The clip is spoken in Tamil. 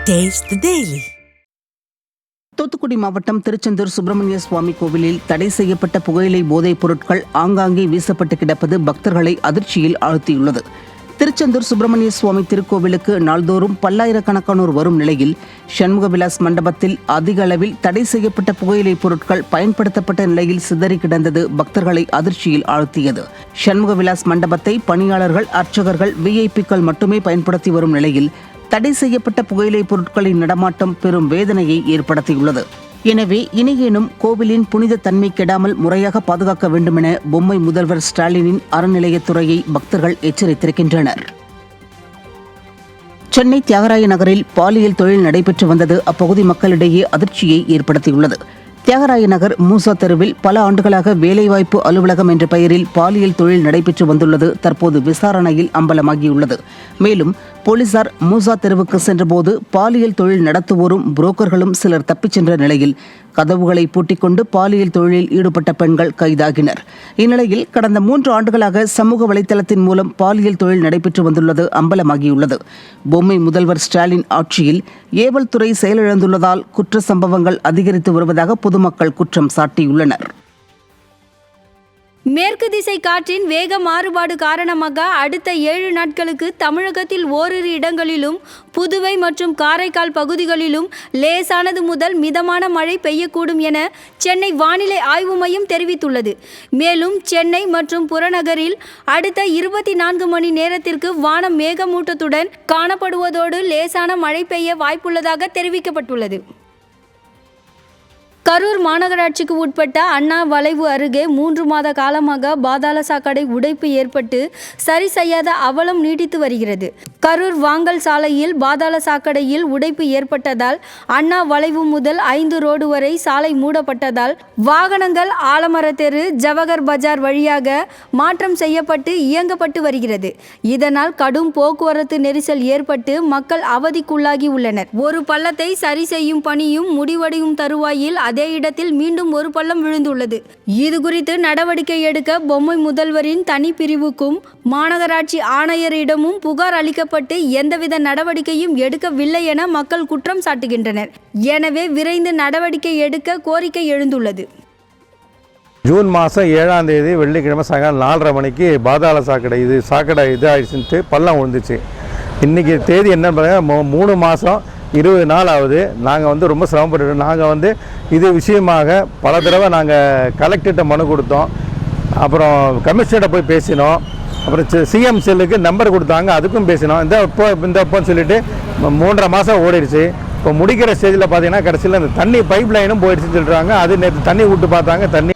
Taste the Daily. தூத்துக்குடி மாவட்டம் திருச்செந்தூர் சுப்பிரமணிய சுவாமி கோவிலில் தடை செய்யப்பட்ட புகையிலை போதைப் பொருட்கள் ஆங்காங்கே வீசப்பட்டு கிடப்பது பக்தர்களை அதிர்ச்சியில் ஆழ்த்தியுள்ளது. திருச்செந்தூர் சுப்பிரமணிய சுவாமி திருக்கோவிலுக்கு நாள்தோறும் பல்லாயிரக்கணக்கானோர் வரும் நிலையில் சண்முகவிலாஸ் மண்டபத்தில் அதிக அளவில் தடை செய்யப்பட்ட புகையிலை பொருட்கள் பயன்படுத்தப்பட்ட நிலையில் சிதறி கிடந்தது பக்தர்களை அதிர்ச்சியில் ஆழ்த்தியது. சண்முகவிலாஸ் மண்டபத்தை பணியாளர்கள், அர்ச்சகர்கள், விஐபிக்கள் மட்டுமே பயன்படுத்தி வரும் நிலையில் தடை செய்யப்பட்ட புகையிலை பொருட்களின் நடமாட்டம் பெரும் வேதனையை ஏற்படுத்தியுள்ளது. எனவே இனியேனும் கோவிலின் புனித தன்மை கெடாமல் முறையாக பாதுகாக்க வேண்டுமென பொம்மை முதல்வர் ஸ்டாலினின் அறநிலையத்துறையை பக்தர்கள் எச்சரித்திருக்கின்றனர். சென்னை தியாகராய நகரில் பாலியல் தொழில் நடைபெற்று வந்தது அப்பகுதி மக்களிடையே அதிர்ச்சியை ஏற்படுத்தியுள்ளது. தியாகராய நகர் மூசா தெருவில் பல ஆண்டுகளாக வேலைவாய்ப்பு அலுவலகம் என்ற பெயரில் பாலியல் தொழில் நடைபெற்று வந்துள்ளது தற்போது விசாரணையில் அம்பலமாகியுள்ளது. மேலும் போலீசார் மூசா தெருவுக்கு சென்றபோது பாலியல் தொழில் நடத்துவோரும் புரோக்கர்களும் சிலர் தப்பிச் சென்ற நிலையில் கதவுகளை பூட்டிக் கொண்டு பாலியல் தொழிலில் ஈடுபட்ட பெண்கள் கைதாகினர். இந்நிலையில் கடந்த 3 ஆண்டுகளாக சமூக வலைதளத்தின் மூலம் பாலியல் தொழில் நடைபெற்று வந்துள்ளது அம்பலமாகியுள்ளது. பொம்மை முதல்வர் ஸ்டாலின் ஆட்சியில் ஏவல் துறை செயலிழந்துள்ளதால் குற்ற சம்பவங்கள் அதிகரித்து வருவதாக பொதுமக்கள் குற்றம் சாட்டியுள்ளனர். மேற்கு திசை காற்றின் வேக மாறுபாடு காரணமாக அடுத்த 7 நாட்களுக்கு தமிழகத்தில் ஓரிரு இடங்களிலும் புதுவை மற்றும் காரைக்கால் பகுதிகளிலும் லேசானது முதல் மிதமான மழை பெய்யக்கூடும் என சென்னை வானிலை ஆய்வு மையம் தெரிவித்துள்ளது. மேலும் சென்னை மற்றும் புறநகரில் அடுத்த 24 மணி நேரத்திற்கு வானம் மேகமூட்டத்துடன் காணப்படுவதோடு லேசான மழை பெய்ய வாய்ப்புள்ளதாக தெரிவிக்கப்பட்டுள்ளது. கரூர் மாநகராட்சிக்கு உட்பட்ட அண்ணா வளைவு அருகே 3 மாத காலமாக பாதாள சாக்கடை உடைப்பு ஏற்பட்டு சரி செய்யாத அவலம் நீடித்து வருகிறது. கரூர் வாங்கல் சாலையில் பாதாள சாக்கடையில் உடைப்பு ஏற்பட்டதால் அண்ணா வளைவு முதல் 5 ரோடு வரை சாலை மூடப்பட்டதால் வாகனங்கள் ஆலமரத்தெரு, ஜவஹர் பஜார் வழியாக மாற்றம் செய்யப்பட்டு இயங்கப்பட்டு வருகிறது. இதனால் கடும் போக்குவரத்து நெரிசல் ஏற்பட்டு மக்கள் அவதிக்குள்ளாகி உள்ளனர். ஒரு பள்ளத்தை சரி செய்யும் பணியும் முடிவடையும் தருவாயில் அதே இடத்தில் மீண்டும் ஒரு பள்ளம் விழுந்துள்ளது. இது குறித்து நடவடிக்கை எடுக்க பொம்மை முதல்வரின் தனி பிரிவுக்கும் மாநகராட்சி ஆணையரிடமும் புகார் அளிக்கப்பட்டு எந்தவித நடவடிக்கையும் எடுக்கவில்லை என மக்கள் குற்றம் சாட்டுகின்றனர். எனவே விரைந்து நடவடிக்கை எடுக்க கோரிக்கை எழுந்துள்ளது. ஜூன் மாதம் 7ஆம் தேதி வெள்ளிக்கிழமை சாயங்காலம் 4:30 மணிக்கு பாதாள சாக்கடை ஆயிடுச்சுன்ட்டு பள்ளம் விழுந்துச்சு. இன்றைக்கி தேதி என்ன பார்த்தீங்கன்னா 3 மாதம் 20 நாள் ஆகுது. நாங்கள் ரொம்ப சிரமப்பட்டுட்டோம். நாங்கள் இது விஷயமாக பல தடவை நாங்கள் கலெக்டர்கிட்ட மனு கொடுத்தோம். அப்புறம் கமிஷனர்கிட்ட போய் பேசினோம். அப்புறம் சிஎம் செல்லுக்கு நம்பர் கொடுத்தாங்க, அதுக்கும் பேசினோம். இப்போன்னு சொல்லிட்டு 3.5 மாதம் ஓடிடுச்சு. இப்போ முடிக்கிற ஸ்டேஜில் பார்த்தீங்கன்னா கடைசியில் அந்த தண்ணி பைப் லைனும் போயிடுச்சுன்னு சொல்கிறாங்க. அது நேற்று தண்ணி விட்டு பார்த்தாங்க, தண்ணி